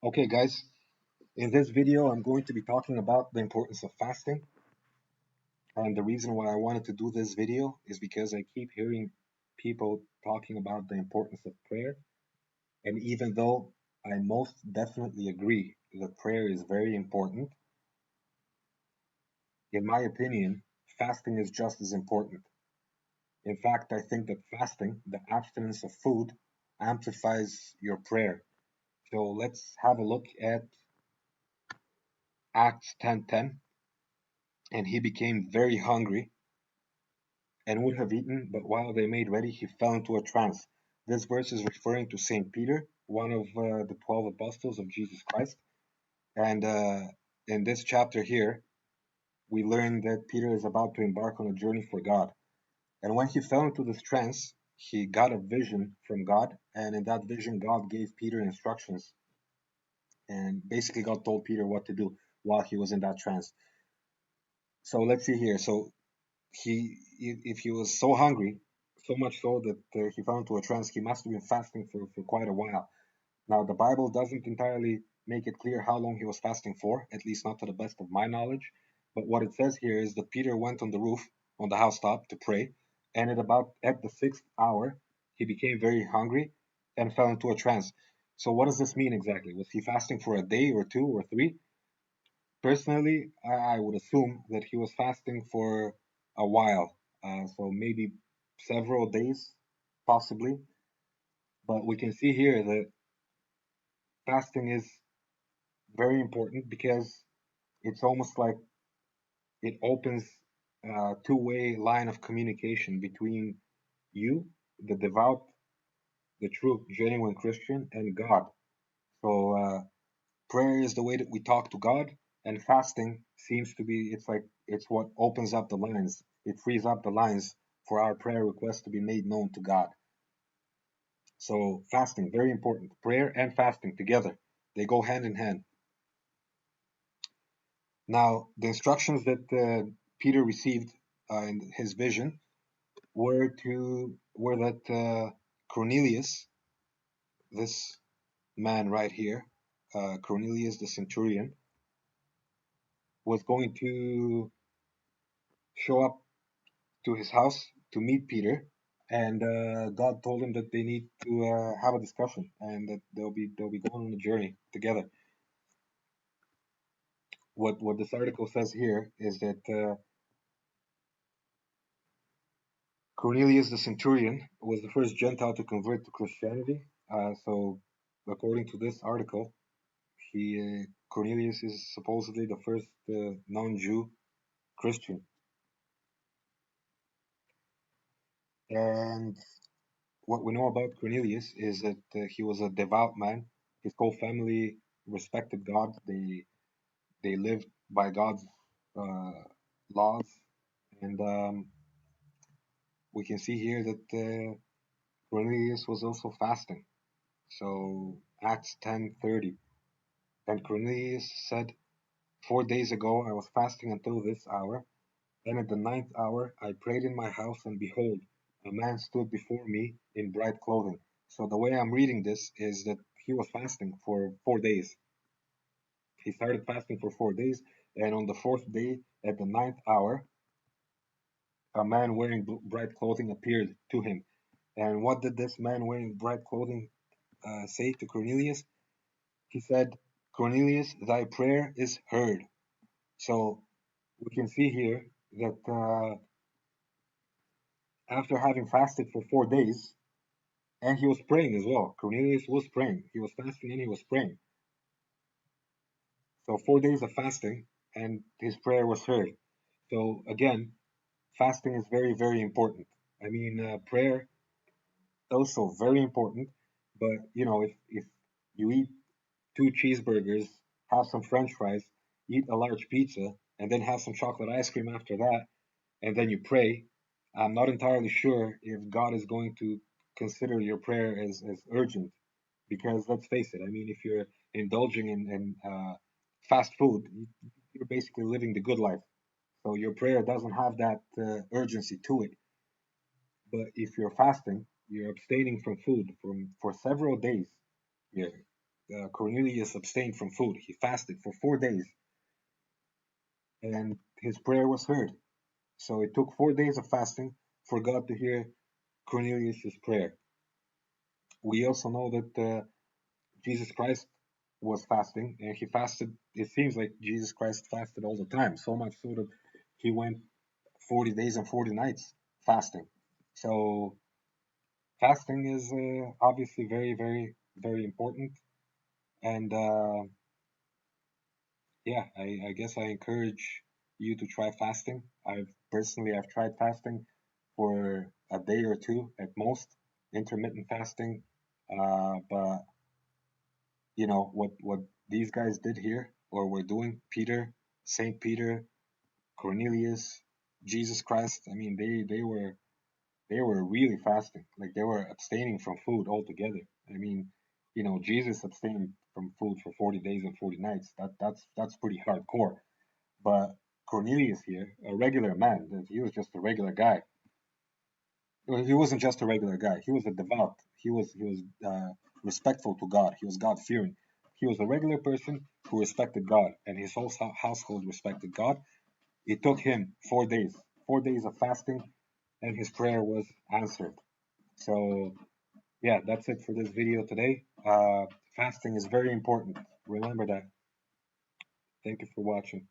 Okay, guys, in this video, I'm going to be talking about the importance of fasting. And the reason why I wanted to do this video is because I keep hearing people talking about the importance of prayer. And even though I most definitely agree that prayer is very important, in my opinion, fasting is just as important. In fact, I think that fasting, the abstinence of food, amplifies your prayer. So let's have a look at Acts 10:10. And he became very hungry and would have eaten, but while they made ready, he fell into a trance. This verse is referring to Saint Peter, one of the 12 apostles of Jesus Christ. And in this chapter here, we learn that Peter is about to embark on a journey for God. And when he fell into this trance, he got a vision from God. And in that vision, God gave Peter instructions. And basically, God told Peter what to do while he was in that trance. So let's see here. So if he was so hungry, so much so that he fell into a trance, he must have been fasting for quite a while. Now, the Bible doesn't entirely make it clear how long he was fasting for, at least not to the best of my knowledge. But what it says here is that Peter went on the roof, on the housetop, to pray, and at the sixth hour, he became very hungry and fell into a trance. So, what does this mean exactly? Was he fasting for a day or two or three? Personally, I would assume that he was fasting for a while, so maybe several days, possibly. But we can see here that fasting is very important because it's almost like it opens a two-way line of communication between you, the devout, the true, genuine Christian, and God. So prayer is the way that we talk to God, and fasting seems to be it's what opens up the lines. It frees up the lines for our prayer requests to be made known to God. So fasting, very important. Prayer and fasting together, they go hand in hand. Now, the instructions that Peter received in his vision were that Cornelius, this man right here, Cornelius the Centurion, was going to show up to his house to meet Peter, and God told him that they need to have a discussion and that they'll be going on a journey together. What this article says here is that Cornelius the Centurion was the first Gentile to convert to Christianity. So, according to this article, Cornelius is supposedly the first non-Jew Christian, and what we know about Cornelius is that he was a devout man. His whole family respected God. They lived by God's uh, laws, and we can see here that Cornelius was also fasting. So Acts 10:30, and Cornelius said, 4 days ago I was fasting until this hour, and at the ninth hour I prayed in my house, and behold, a man stood before me in bright clothing. So the way I'm reading this is that he was fasting for 4 days. He started fasting for 4 days, and on the fourth day, at the ninth hour, a man wearing bright clothing appeared to him. And what did this man wearing bright clothing say to Cornelius? He said, Cornelius, thy prayer is heard. So we can see here that after having fasted for 4 days, and he was praying as well. Cornelius was praying. He was fasting and he was praying. So 4 days of fasting, and his prayer was heard. So again, fasting is very, very important. I mean, prayer also very important. But if you eat two cheeseburgers, have some French fries, eat a large pizza, and then have some chocolate ice cream after that, and then you pray, I'm not entirely sure if God is going to consider your prayer as urgent. Because let's face it, I mean, if you're indulging in fast food, you're basically living the good life. So your prayer doesn't have that urgency to it. But if you're fasting, you're abstaining from food for several days. Yeah. Cornelius abstained from food. He fasted for 4 days, and his prayer was heard. So it took 4 days of fasting for God to hear Cornelius's prayer. We also know that Jesus Christ was fasting, and he fasted. It seems like Jesus Christ fasted all the time, so much so that he went 40 days and 40 nights fasting. So fasting is obviously very, very, very important. And yeah, I guess I encourage you to try fasting. I've tried fasting for a day or two at most, intermittent fasting. But you know what these guys did here, or were doing, Peter, Saint Peter, Cornelius, Jesus Christ. I mean, they were really fasting. Like they were abstaining from food altogether. I mean, Jesus abstained from food for 40 days and 40 nights. That's pretty hardcore. But Cornelius here, a regular man, he was just a regular guy. Well, he wasn't just a regular guy. He was a devout. He was respectful to God. He was God fearing. He was a regular person who respected God, and his whole household respected God. It took him 4 days, 4 days of fasting, and his prayer was answered. So yeah, that's it for this video today. Fasting is very important. Remember that. Thank you for watching.